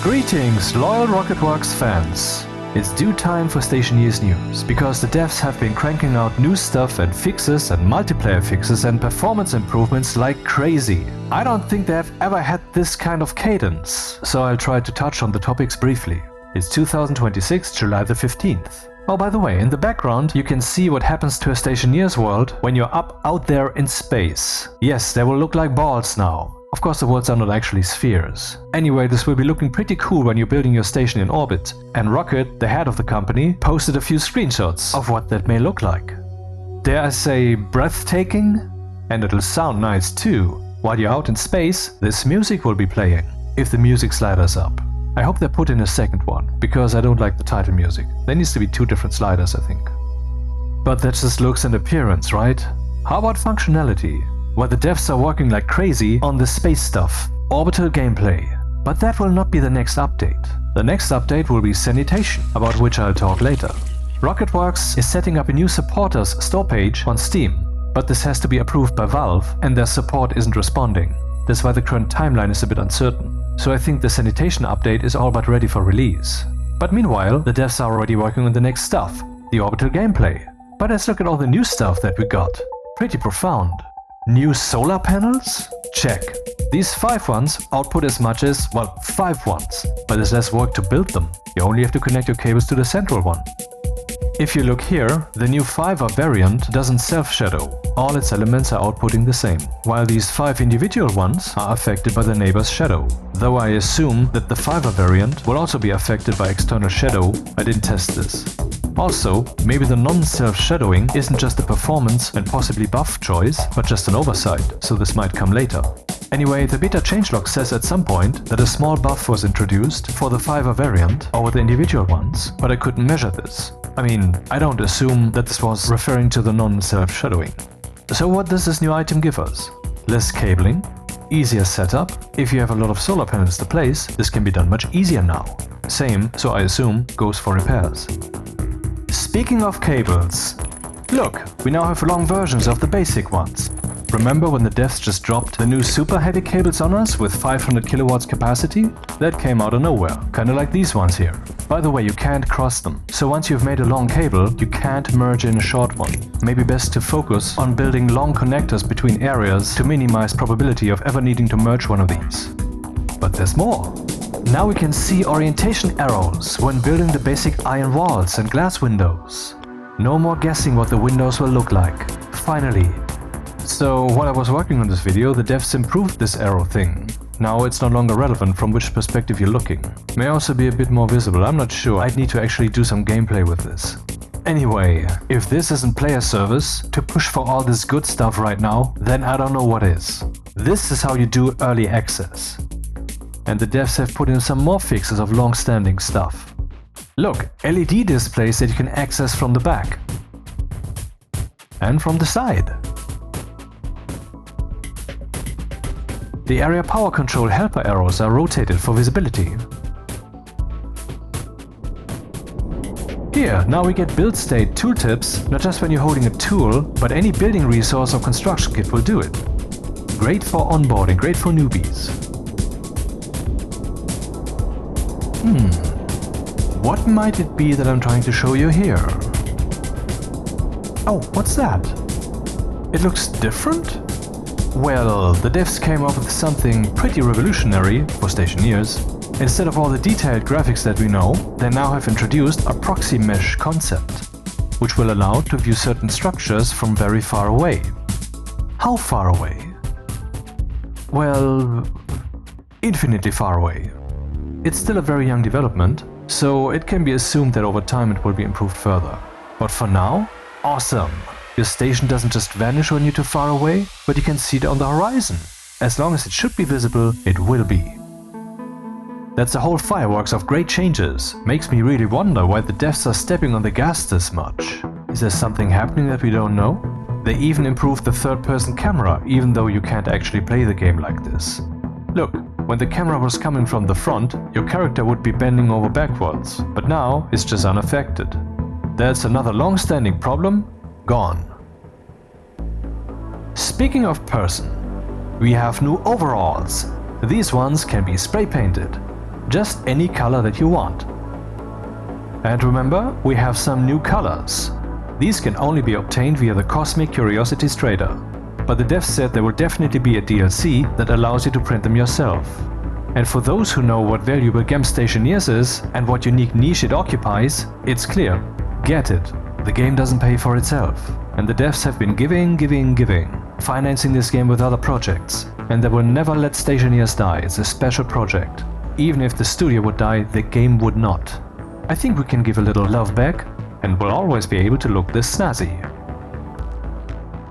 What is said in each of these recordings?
Greetings, loyal RocketWerkz fans! It's due time for Stationeers news, because the devs have been cranking out new stuff and fixes and multiplayer fixes and performance improvements like crazy. I don't think they have ever had this kind of cadence, so I'll try to touch on the topics briefly. It's 2026, July the 15th. Oh, by the way, in the background you can see what happens to a Stationeers world when you're out there in space. Yes, they will look like balls now. Of course, the worlds are not actually spheres. Anyway, this will be looking pretty cool when you're building your station in orbit. And Rocket, the head of the company, posted a few screenshots of what that may look like. Dare I say breathtaking? And it'll sound nice too. While you're out in space, this music will be playing, if the music slider's up. I hope they put in a second one, because I don't like the title music. There needs to be 2 different sliders, I think. But that's just looks and appearance, right? How about functionality? Well, the devs are working like crazy on the space stuff, Orbital gameplay. But that will not be the next update. The next update will be SANITATION, about which I'll talk later. RocketWerkz is setting up a new supporters store page on Steam, but this has to be approved by Valve, and their support isn't responding. That's why the current timeline is a bit uncertain. So I think the SANITATION update is all but ready for release. But meanwhile, the devs are already working on the next stuff, the Orbital gameplay. But let's look at all the new stuff that we got. Pretty profound. New solar panels? Check. These 5 ones output as much as, well, 5 ones, but it's less work to build them. You only have to connect your cables to the central one. If you look here, the new 5er variant doesn't self-shadow. All its elements are outputting the same, while these 5 individual ones are affected by the neighbor's shadow. Though I assume that the 5er variant will also be affected by external shadow, I didn't test this. Also, maybe the non-self-shadowing isn't just a performance and possibly buff choice, but just an oversight, so this might come later. Anyway, the Beta Changelog says at some point that a small buff was introduced for the 5er variant over the individual ones, but I couldn't measure this. I mean, I don't assume that this was referring to the non-self-shadowing. So what does this new item give us? Less cabling, easier setup. If you have a lot of solar panels to place, this can be done much easier now. Same, so I assume, goes for repairs. Speaking of cables, look, we now have long versions of the basic ones. Remember when the devs just dropped the new super heavy cables on us with 500 kilowatts capacity? That came out of nowhere, kinda like these ones here. By the way, you can't cross them, so once you've made a long cable, you can't merge in a short one. Maybe best to focus on building long connectors between areas to minimize probability of ever needing to merge one of these. But there's more. Now we can see orientation arrows when building the basic iron walls and glass windows. No more guessing what the windows will look like. Finally. So while I was working on this video, the devs improved this arrow thing. Now it's no longer relevant from which perspective you're looking. May also be a bit more visible, I'm not sure. I'd need to actually do some gameplay with this. Anyway, if this isn't player service to push for all this good stuff right now, then I don't know what is. This is how you do early access. And the devs have put in some more fixes of long-standing stuff. Look, LED displays that you can access from the back. And from the side. The area power control helper arrows are rotated for visibility. Here, now we get build state tooltips, not just when you're holding a tool, but any building resource or construction kit will do it. Great for onboarding, great for newbies. What might it be that I'm trying to show you here? Oh, what's that? It looks different? Well, the devs came up with something pretty revolutionary for Stationeers. Instead of all the detailed graphics that we know, they now have introduced a proxy mesh concept, which will allow to view certain structures from very far away. How far away? Well, infinitely far away. It's still a very young development, so it can be assumed that over time it will be improved further. But for now, awesome! Your station doesn't just vanish when you're too far away, but you can see it on the horizon. As long as it should be visible, it will be. That's a whole fireworks of great changes. Makes me really wonder why the devs are stepping on the gas this much. Is there something happening that we don't know? They even improved the third-person camera, even though you can't actually play the game like this. Look, when the camera was coming from the front, your character would be bending over backwards, but now it's just unaffected. That's another long-standing problem, gone. Speaking of person, we have new overalls. These ones can be spray painted. just any color that you want. And remember, we have some new colors. These can only be obtained via the Cosmic Curiosities Trader. But the devs said there will definitely be a DLC that allows you to print them yourself. And for those who know what valuable gem Stationeers is and what unique niche it occupies, it's clear. Get it. The game doesn't pay for itself. And the devs have been giving, financing this game with other projects. And they will never let Stationeers die. It's a special project. Even if the studio would die, the game would not. I think we can give a little love back, and we'll always be able to look this snazzy.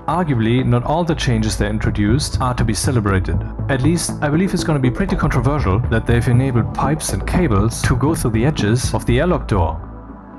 Arguably, not all the changes they introduced are to be celebrated. At least, I believe it's going to be pretty controversial that they've enabled pipes and cables to go through the edges of the airlock door.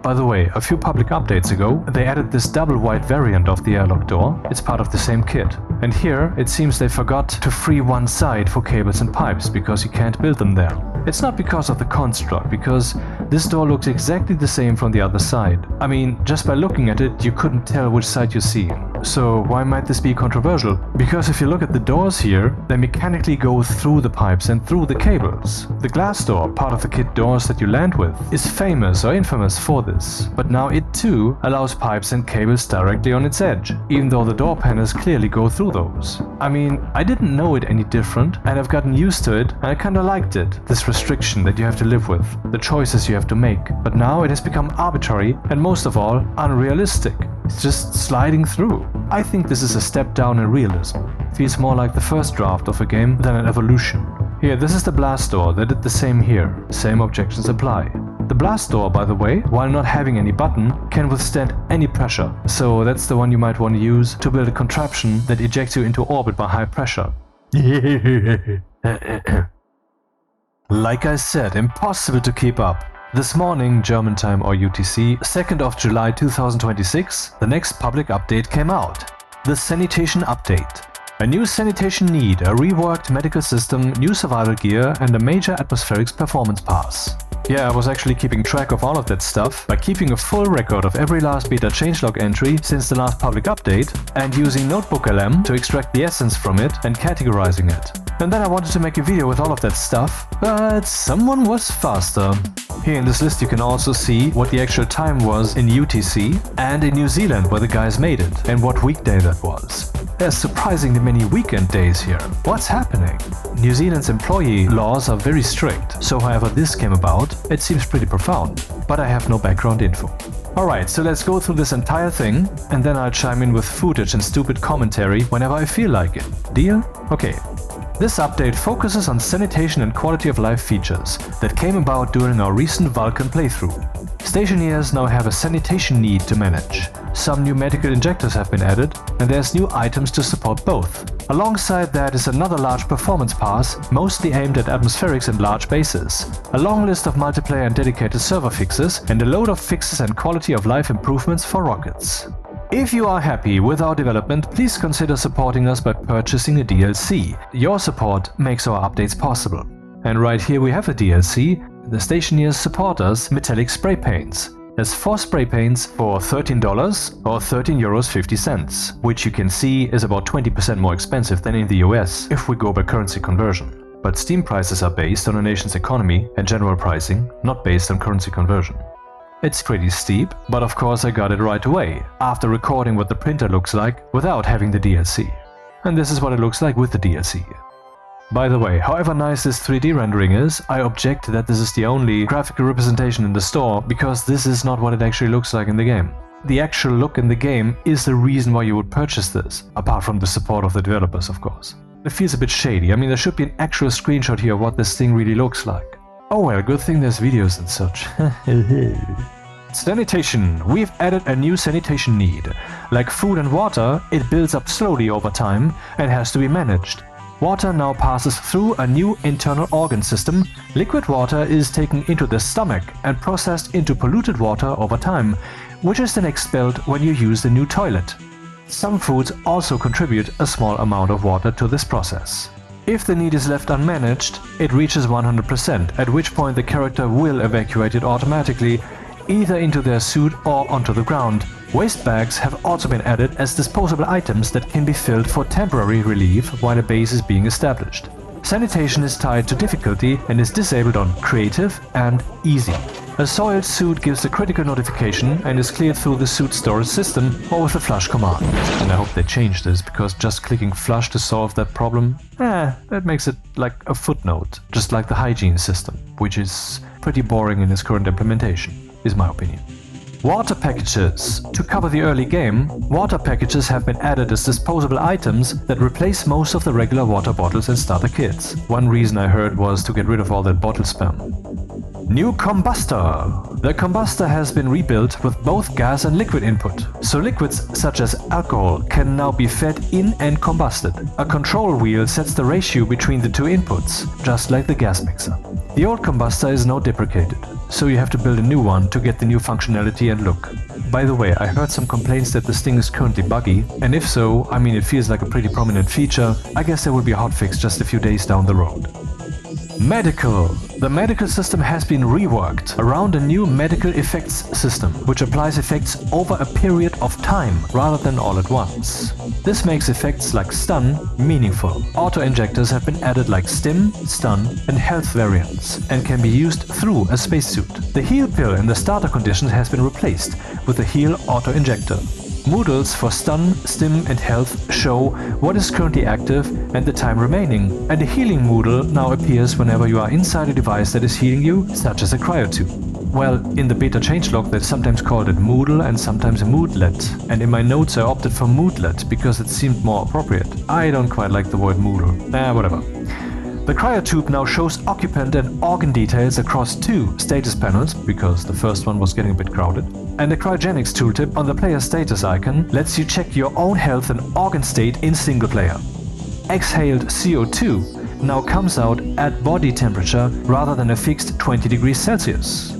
By the way, a few public updates ago, they added this double wide variant of the airlock door. It's part of the same kit. And here, it seems they forgot to free one side for cables and pipes, because you can't build them there. It's not because of the construct, because this door looks exactly the same from the other side. I mean, just by looking at it, you couldn't tell which side you're seeing. So why might this be controversial? Because if you look at the doors here, they mechanically go through the pipes and through the cables. The glass door, part of the kit doors that you land with, is famous or infamous for this. But now it too allows pipes and cables directly on its edge, even though the door panels clearly go through those. I mean, I didn't know it any different, and I've gotten used to it, and I kinda liked it. This restriction that you have to live with, the choices you have to make. But now it has become arbitrary and most of all, unrealistic. It's just sliding through. I think this is a step down in realism. Feels more like the first draft of a game than an evolution. Here, this is the blast door. They did the same here. Same objections apply. The blast door, by the way, while not having any button, can withstand any pressure. So that's the one you might want to use to build a contraption that ejects you into orbit by high pressure. Like I said, impossible to keep up. This morning, German time or UTC, 2nd of July 2026, the next public update came out. The Sanitation Update. A new sanitation need, a reworked medical system, new survival gear, and a major atmospherics performance pass. Yeah, I was actually keeping track of all of that stuff by keeping a full record of every last Beta Changelog entry since the last public update and using Notebook-LM to extract the essence from it and categorizing it. And then I wanted to make a video with all of that stuff, but someone was faster. Here in this list you can also see what the actual time was in UTC and in New Zealand where the guys made it and what weekday that was. There's surprisingly many weekend days here. What's happening? New Zealand's employee laws are very strict, so however this came about, it seems pretty profound, but I have no background info. Alright, so let's go through this entire thing, and then I'll chime in with footage and stupid commentary whenever I feel like it. Deal? Okay. This update focuses on sanitation and quality of life features that came about during our recent Vulcan playthrough. Stationeers now have a sanitation need to manage. Some new medical injectors have been added, and there's new items to support both. Alongside that is another large performance pass, mostly aimed at atmospherics and large bases, a long list of multiplayer and dedicated server fixes, and a load of fixes and quality of life improvements for rockets. If you are happy with our development, please consider supporting us by purchasing a DLC. Your support makes our updates possible. And right here we have a DLC, the Stationeers Support Us Metallic Spray Paints. There's 4 spray paints for $13 or €13.50, which you can see is about 20% more expensive than in the US if we go by currency conversion. But Steam prices are based on a nation's economy and general pricing, not based on currency conversion. It's pretty steep, but of course I got it right away, after recording what the printer looks like without having the DLC. And this is what it looks like with the DLC. By the way, however nice this 3D rendering is, I object that this is the only graphical representation in the store, because this is not what it actually looks like in the game. The actual look in the game is the reason why you would purchase this, apart from the support of the developers, of course. It feels a bit shady. I mean, there should be an actual screenshot here of what this thing really looks like. Oh well, good thing there's videos and such. Sanitation. We've added a new sanitation need. Like food and water, it builds up slowly over time and has to be managed. Water now passes through a new internal organ system. Liquid water is taken into the stomach and processed into polluted water over time, which is then expelled when you use the new toilet. Some foods also contribute a small amount of water to this process. If the need is left unmanaged, it reaches 100%, at which point the character will evacuate it automatically, either into their suit or onto the ground. Waste bags have also been added as disposable items that can be filled for temporary relief while a base is being established. Sanitation is tied to difficulty and is disabled on Creative and Easy. A soiled suit gives a critical notification and is cleared through the suit storage system or with a flush command. And I hope they change this, because just clicking flush to solve that problem, that makes it like a footnote, just like the hygiene system, which is pretty boring in its current implementation, is my opinion. Water packages. To cover the early game, water packages have been added as disposable items that replace most of the regular water bottles in starter kits. One reason I heard was to get rid of all that bottle spam. New combustor. The combustor has been rebuilt with both gas and liquid input, so liquids such as alcohol can now be fed in and combusted. A control wheel sets the ratio between the two inputs, just like the gas mixer. The old combustor is now deprecated, so you have to build a new one to get the new functionality and look. By the way, I heard some complaints that this thing is currently buggy, and if so, I mean, it feels like a pretty prominent feature. I guess there will be a hotfix just a few days down the road. Medical. The medical system has been reworked around a new medical effects system, which applies effects over a period of time rather than all at once. This makes effects like stun meaningful. Auto-injectors have been added like stim, stun and health variants and can be used through a spacesuit. The heal pill in the starter conditions has been replaced with the heal auto-injector. Moodles for stun, stim and health show what is currently active and the time remaining, and a healing Moodle now appears whenever you are inside a device that is healing you, such as a cryotube. Well, in the Beta Changelog they sometimes called it Moodle and sometimes a Moodlet, and in my notes I opted for Moodlet because it seemed more appropriate. I don't quite like the word Moodle. Whatever. The cryotube now shows occupant and organ details across two status panels, because the first one was getting a bit crowded, and the cryogenics tooltip on the player status icon lets you check your own health and organ state in single player. Exhaled CO2 now comes out at body temperature rather than a fixed 20 degrees Celsius.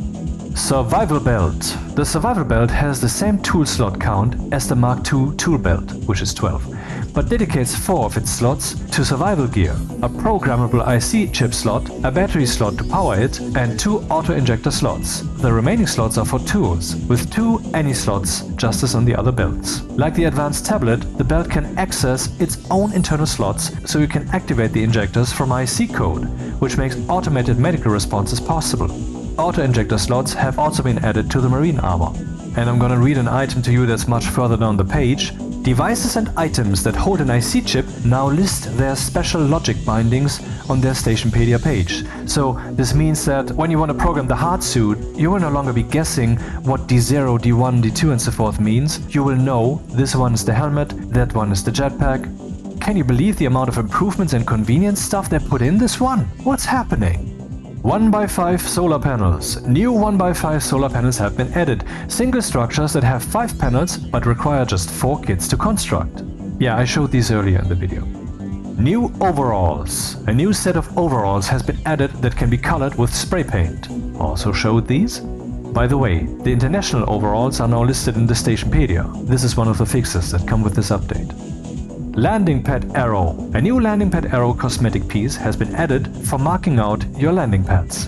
Survival Belt. The Survival Belt has the same tool slot count as the Mark II tool belt, which is 12. But dedicates 4 of its slots to survival gear, a programmable IC chip slot, a battery slot to power it, and 2 auto-injector slots. The remaining slots are for tools, with 2 any slots, just as on the other belts. Like the advanced tablet, the belt can access its own internal slots, so you can activate the injectors from IC code, which makes automated medical responses possible. Auto-injector slots have also been added to the marine armor. And I'm gonna read an item to you that's much further down the page. Devices and items that hold an IC chip now list their special logic bindings on their Stationpedia page. So this means that when you want to program the hard suit, you will no longer be guessing what D0, D1, D2 and so forth means. You will know this one is the helmet, that one is the jetpack. Can you believe the amount of improvements and convenience stuff they put in this one? What's happening? 1x5 solar panels. New 1x5 solar panels have been added. Single structures that have 5 panels but require just 4 kits to construct. Yeah, I showed these earlier in the video. New overalls. A new set of overalls has been added that can be colored with spray paint. Also showed these. By the way, the international overalls are now listed in the Stationpedia. This is one of the fixes that come with this update. Landing pad arrow. A new landing pad arrow cosmetic piece has been added for marking out your landing pads.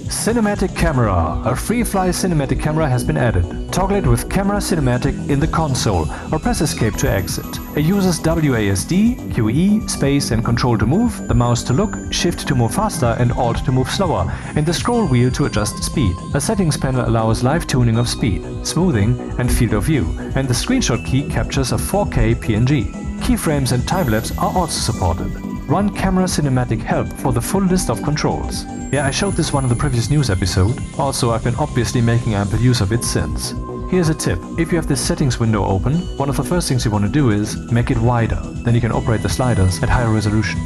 Cinematic camera. A freefly cinematic camera has been added. Toggle it with camera cinematic in the console or press escape to exit. It uses WASD, QE, space and control to move, the mouse to look, shift to move faster and alt to move slower, and the scroll wheel to adjust speed. A settings panel allows live tuning of speed, smoothing and field of view, and the screenshot key captures a 4K PNG. Keyframes and timelapse are also supported. Run camera cinematic help for the full list of controls. Yeah, I showed this one in the previous news episode. Also, I've been obviously making ample use of it since. Here's a tip. If you have this settings window open, one of the first things you want to do is make it wider. Then you can operate the sliders at higher resolution.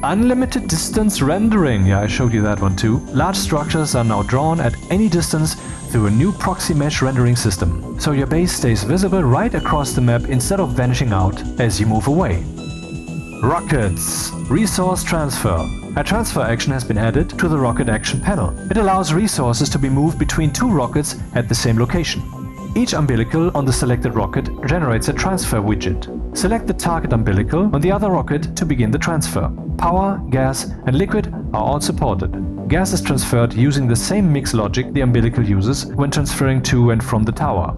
Unlimited distance rendering. Yeah, I showed you that one too. Large structures are now drawn at any distance through a new proxy mesh rendering system, so your base stays visible right across the map instead of vanishing out as you move away. Rockets. Resource transfer. A transfer action has been added to the rocket action panel. It allows resources to be moved between 2 rockets at the same location. Each umbilical on the selected rocket generates a transfer widget. Select the target umbilical on the other rocket to begin the transfer. Power, gas and liquid are all supported. Gas is transferred using the same mix logic the umbilical uses when transferring to and from the tower.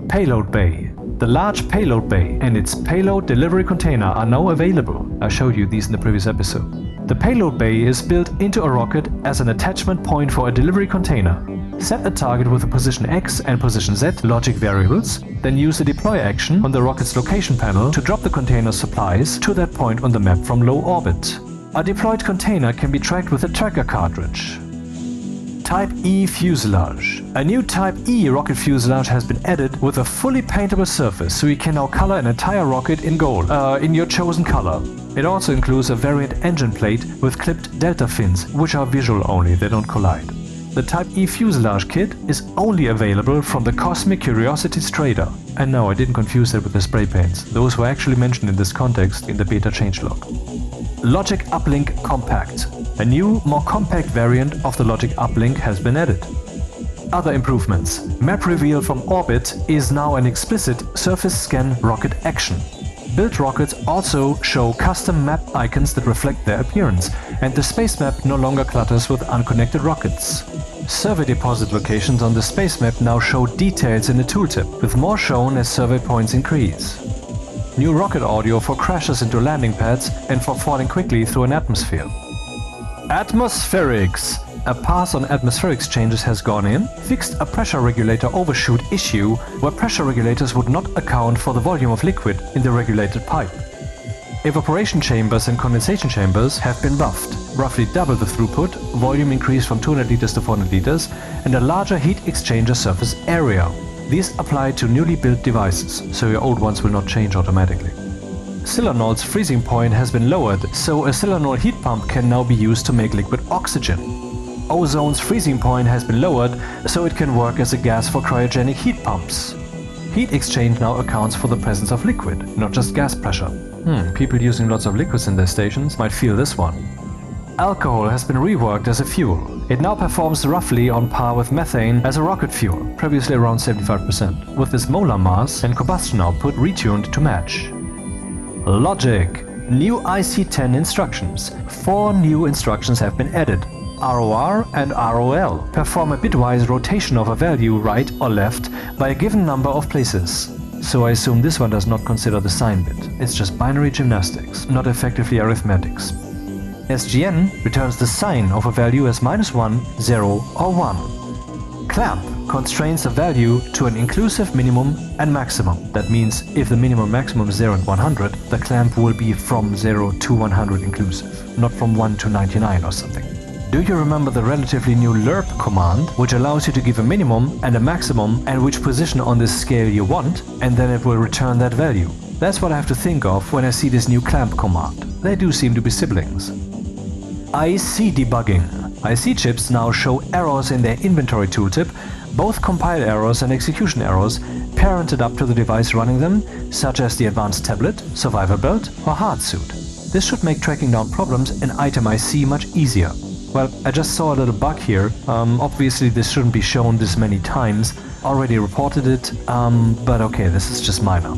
Payload bay. The large payload bay and its payload delivery container are now available. I showed you these in the previous episode. The payload bay is built into a rocket as an attachment point for a delivery container. Set a target with the position X and position Z logic variables, then use the deploy action on the rocket's location panel to drop the container's supplies to that point on the map from low orbit. A deployed container can be tracked with a tracker cartridge. Type E fuselage. A new Type E rocket fuselage has been added with a fully paintable surface, so you can now color an entire rocket in gold, in your chosen color. It also includes a variant engine plate with clipped delta fins, which are visual only, they don't collide. The Type E fuselage kit is only available from the Cosmic Curiosities trader. And no, I didn't confuse that with the spray paints. Those were actually mentioned in this context in the Beta Changelog. Logic Uplink Compact. A new, more compact variant of the Logic Uplink has been added. Other improvements. Map reveal from orbit is now an explicit surface scan rocket action. Built rockets also show custom map icons that reflect their appearance, and the space map no longer clutters with unconnected rockets. Survey deposit locations on the space map now show details in the tooltip, with more shown as survey points increase. New rocket audio for crashes into landing pads and for falling quickly through an atmosphere. Atmospherics. A pass on atmospherics changes has gone in, fixed a pressure regulator overshoot issue where pressure regulators would not account for the volume of liquid in the regulated pipe. Evaporation chambers and condensation chambers have been buffed, roughly double the throughput, volume increased from 200 liters to 400 liters, and a larger heat exchanger surface area. These apply to newly built devices, so your old ones will not change automatically. Silanol's freezing point has been lowered, so a Silanol heat pump can now be used to make liquid oxygen. Ozone's freezing point has been lowered, so it can work as a gas for cryogenic heat pumps. Heat exchange now accounts for the presence of liquid, not just gas pressure. People using lots of liquids in their stations might feel this one. Alcohol has been reworked as a fuel. It now performs roughly on par with methane as a rocket fuel, previously around 75%, with its molar mass and combustion output retuned to match. Logic. New IC10 instructions. 4 new instructions have been added. ROR and ROL perform a bitwise rotation of a value right or left by a given number of places. So I assume this one does not consider the sign bit. It's just binary gymnastics, not effectively arithmetics. SGN returns the sign of a value as -1, 0 or 1. Clamp constrains a value to an inclusive minimum and maximum. That means if the minimum maximum is 0 and 100, the clamp will be from 0 to 100 inclusive, not from 1 to 99 or something. Do you remember the relatively new lerp command, which allows you to give a minimum and a maximum and which position on this scale you want, and then it will return that value? That's what I have to think of when I see this new clamp command. They do seem to be siblings. IC debugging. IC chips now show errors in their inventory tooltip, both compile errors and execution errors, parented up to the device running them, such as the advanced tablet, survival belt or hard suit. This should make tracking down problems in item IC much easier. Well, I just saw a little bug here. Obviously this shouldn't be shown this many times. Already reported it, but okay, this is just minor.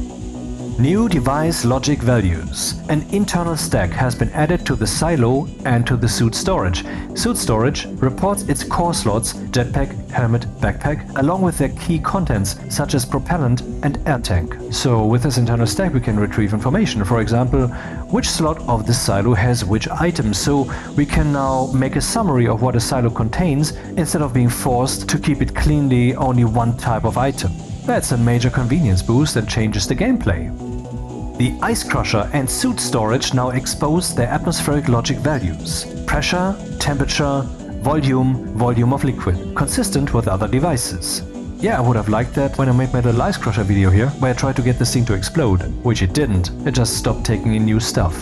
New device logic values. An internal stack has been added to the silo and to the suit storage. Suit storage reports its core slots, jetpack, helmet, backpack, along with their key contents such as propellant and air tank. So with this internal stack we can retrieve information, for example, which slot of the silo has which item, so we can now make a summary of what a silo contains instead of being forced to keep it cleanly only one type of item. That's a major convenience boost and changes the gameplay. The ice crusher and suit storage now expose their atmospheric logic values. Pressure, temperature, volume of liquid, consistent with other devices. Yeah, I would have liked that when I made my little ice crusher video here, where I tried to get this thing to explode, which it didn't, it just stopped taking in new stuff.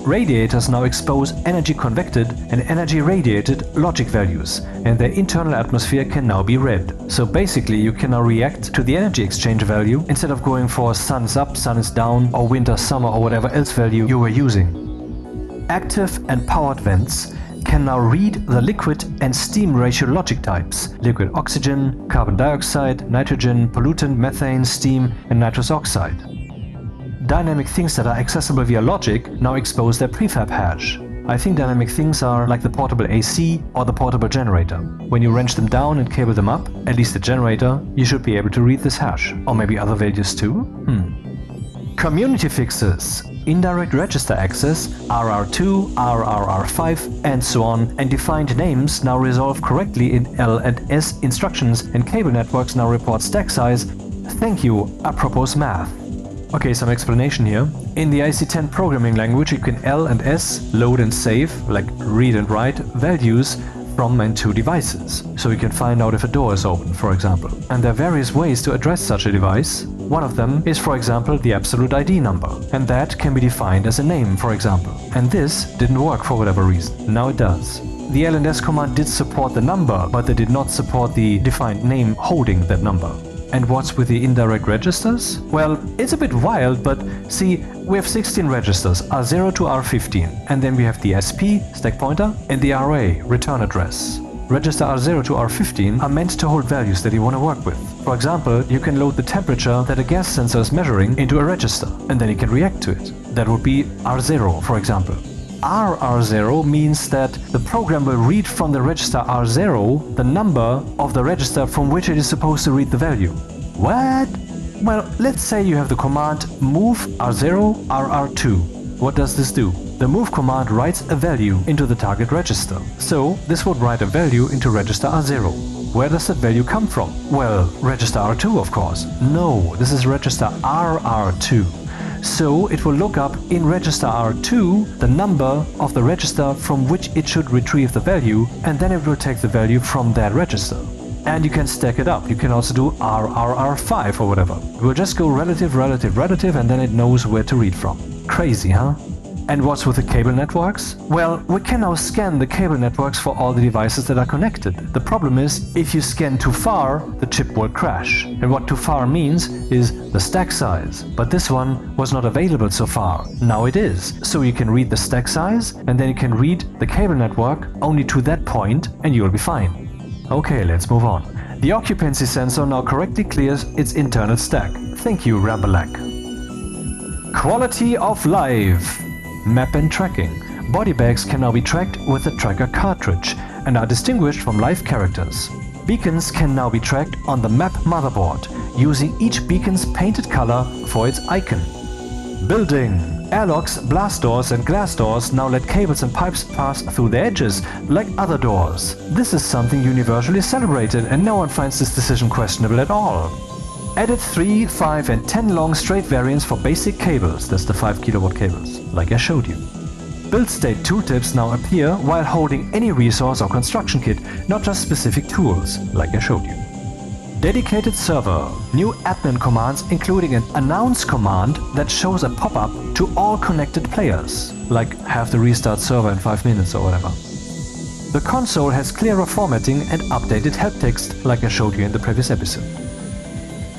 Radiators now expose energy convected and energy radiated logic values, and their internal atmosphere can now be read. So basically you can now react to the energy exchange value instead of going for sun is up, sun is down, or winter, summer, or whatever else value you were using. Active and powered vents can now read the liquid and steam ratio logic types: liquid oxygen, carbon dioxide, nitrogen, pollutant, methane, steam, and nitrous oxide. Dynamic things that are accessible via logic now expose their prefab hash. I think dynamic things are like the portable AC or the portable generator. When you wrench them down and cable them up, at least the generator, you should be able to read this hash. Or maybe other values too? Community fixes. Indirect register access, RR2, RRR5, and so on, and defined names now resolve correctly in L and S instructions, and cable networks now report stack size. Thank you, apropos math. Okay, some explanation here. In the IC10 programming language, you can L and S load and save, like read and write, values from and to devices. So you can find out if a door is open, for example. And there are various ways to address such a device. One of them is, for example, the absolute ID number. And that can be defined as a name, for example. And this didn't work for whatever reason. Now it does. The LNS command did support the number, but they did not support the defined name holding that number. And what's with the indirect registers? Well, it's a bit wild, but see, we have 16 registers, R0 to R15, and then we have the SP, stack pointer, and the RA, return address. Register R0 to R15 are meant to hold values that you want to work with. For example, you can load the temperature that a gas sensor is measuring into a register, and then you can react to it. That would be R0, for example. RR0 means that the program will read from the register R0 the number of the register from which it is supposed to read the value. What? Well, let's say you have the command move R0 RR2. What does this do? The move command writes a value into the target register. So this would write a value into register R0. Where does that value come from? Well, register R2, of course. No, this is register RR2. So it will look up in register R2 the number of the register from which it should retrieve the value, and then it will take the value from that register. And you can stack it up. You can also do RRR5 or whatever. It will just go relative, relative, relative, and then it knows where to read from. Crazy, huh? And what's with the cable networks? Well, we can now scan the cable networks for all the devices that are connected. The problem is, if you scan too far, the chip will crash. And what too far means is the stack size. But this one was not available so far. Now it is. So you can read the stack size, and then you can read the cable network only to that point, and you'll be fine. Okay, let's move on. The occupancy sensor now correctly clears its internal stack. Thank you, Rambalac. Quality of life. Map and tracking. Body bags can now be tracked with the tracker cartridge and are distinguished from live characters. Beacons can now be tracked on the map motherboard, using each beacon's painted color for its icon. Building. Airlocks, blast doors and glass doors now let cables and pipes pass through their edges, like other doors. This is something universally celebrated, and no one finds this decision questionable at all. Added 3, 5 and 10 long straight variants for basic cables, that's the 5 kilowatt cables, like I showed you. Build state tooltips now appear while holding any resource or construction kit, not just specific tools, like I showed you. Dedicated server. New admin commands including an announce command that shows a pop-up to all connected players, like have to restart server in 5 minutes or whatever. The console has clearer formatting and updated help text, like I showed you in the previous episode.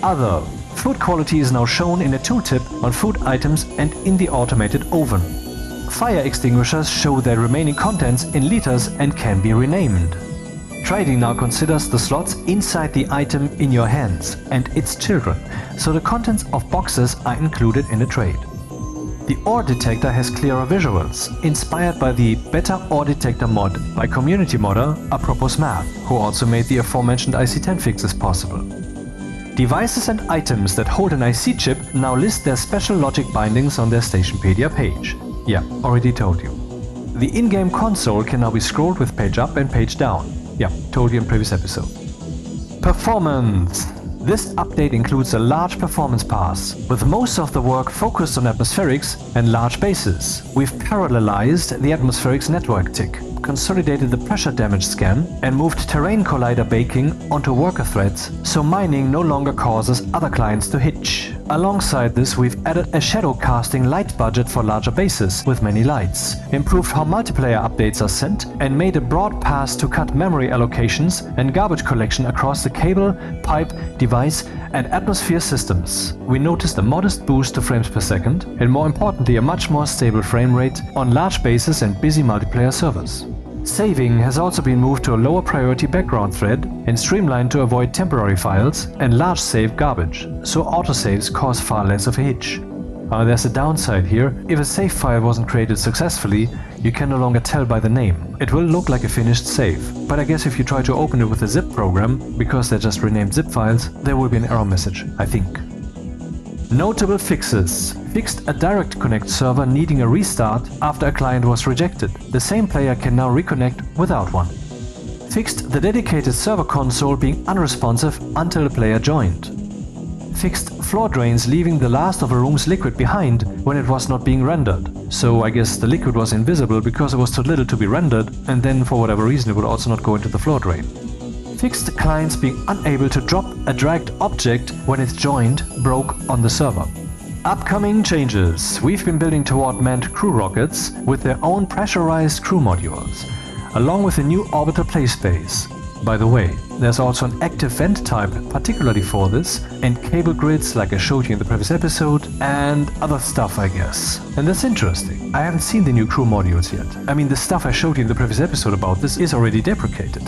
Other. Food quality is now shown in a tooltip on food items and in the automated oven. Fire extinguishers show their remaining contents in liters and can be renamed. Trading now considers the slots inside the item in your hands and its children, so the contents of boxes are included in a trade. The ore detector has clearer visuals, inspired by the Beta Ore Detector mod by community modder Apropos Math, who also made the aforementioned IC10 fixes possible. Devices and items that hold an IC chip now list their special logic bindings on their Stationpedia page. Yeah, already told you. The in-game console can now be scrolled with page up and page down. Yeah, told you in previous episode. Performance. This update includes a large performance pass, with most of the work focused on atmospherics and large bases. We've parallelized the atmospherics network tick, consolidated the pressure damage scan, and moved terrain collider baking onto worker threads, so mining no longer causes other clients to hitch. Alongside this, we've added a shadow casting light budget for larger bases with many lights, improved how multiplayer updates are sent, and made a broad pass to cut memory allocations and garbage collection across the cable, pipe, device and atmosphere systems. We noticed a modest boost to frames per second, and more importantly a much more stable frame rate on large bases and busy multiplayer servers. Saving has also been moved to a lower priority background thread and streamlined to avoid temporary files and large save garbage, so autosaves cause far less of a hitch. There's a downside here. If a save file wasn't created successfully, you can no longer tell by the name. It will look like a finished save, but I guess if you try to open it with a zip program, because they're just renamed zip files, there will be an error message, I think. Notable fixes. Fixed a direct connect server needing a restart after a client was rejected. The same player can now reconnect without one. Fixed the dedicated server console being unresponsive until the player joined. Fixed floor drains leaving the last of a room's liquid behind when it was not being rendered. So I guess the liquid was invisible because it was too little to be rendered, and then for whatever reason it would also not go into the floor drain. Fixed clients being unable to drop a dragged object when it's joined broke on the server. Upcoming changes. We've been building toward manned crew rockets with their own pressurized crew modules, along with a new orbital play space. By the way, there's also an active vent type particularly for this, and cable grids like I showed you in the previous episode, and other stuff I guess. And that's interesting. I haven't seen the new crew modules yet. I mean, the stuff I showed you in the previous episode about this is already deprecated.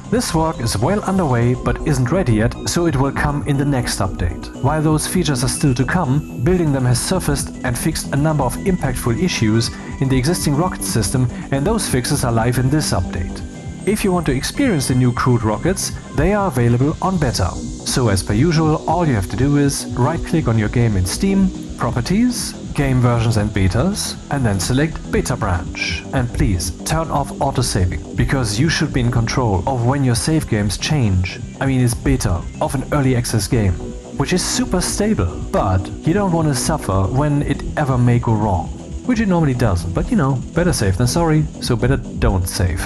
This work is well underway but isn't ready yet, so it will come in the next update. While those features are still to come, building them has surfaced and fixed a number of impactful issues in the existing rocket system, and those fixes are live in this update. If you want to experience the new crewed rockets, they are available on beta. So as per usual, all you have to do is right-click on your game in Steam, Properties, Game Versions and Betas, and then select Beta Branch. And please, turn off auto-saving, because you should be in control of when your save games change. I mean, it's beta of an early access game, which is super stable, but you don't want to suffer when it ever may go wrong. Which it normally doesn't, but you know, better safe than sorry, so better don't save.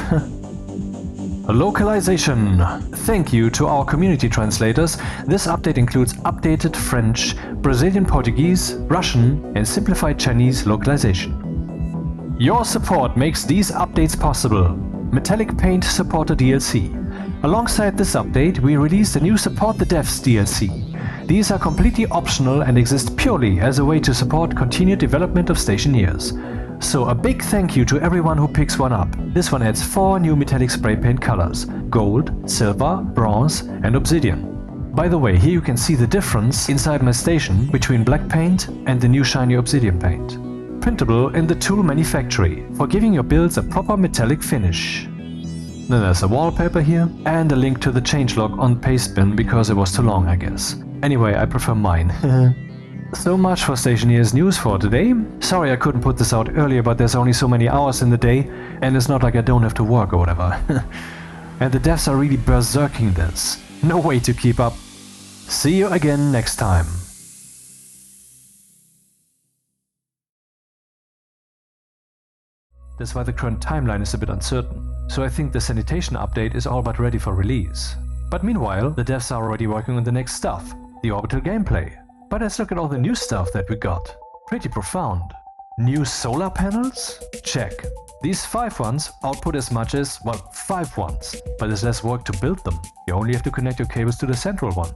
Localization. Thank you to our community translators. This update includes updated French, Brazilian Portuguese, Russian and simplified Chinese localization. Your support makes these updates possible. Metallic Paint Supporter DLC. Alongside this update, we released a new Support the Devs DLC. These are completely optional and exist purely as a way to support continued development of Stationeers. So a big thank you to everyone who picks one up. This one adds 4 new metallic spray paint colors: gold, silver, bronze and obsidian. By the way, here you can see the difference inside my station between black paint and the new shiny obsidian paint. Printable in the tool manufactory for giving your builds a proper metallic finish. Then there's a wallpaper here and a link to the changelog on Pastebin because it was too long, I guess. Anyway, I prefer mine. So much for Stationeers news for today. Sorry I couldn't put this out earlier, but there's only so many hours in the day and it's not like I don't have to work or whatever. And the devs are really berserking this. No way to keep up. See you again next time. That's why the current timeline is a bit uncertain. So I think the sanitation update is all but ready for release. But meanwhile, the devs are already working on the next stuff, the Orbital gameplay. But let's look at all the new stuff that we got. Pretty profound. New solar panels? Check. These 5 ones output as much as, well, 5 ones, but it's less work to build them. You only have to connect your cables to the central one.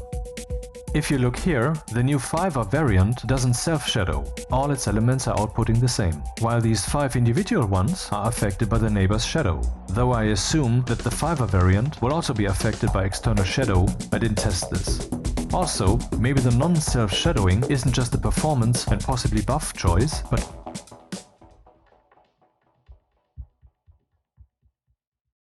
If you look here, the new 5er variant doesn't self-shadow. All its elements are outputting the same, while these 5 individual ones are affected by the neighbor's shadow. Though I assume that the 5er variant will also be affected by external shadow. I didn't test this. Also, maybe the non-self-shadowing isn't just a performance and possibly buff choice, but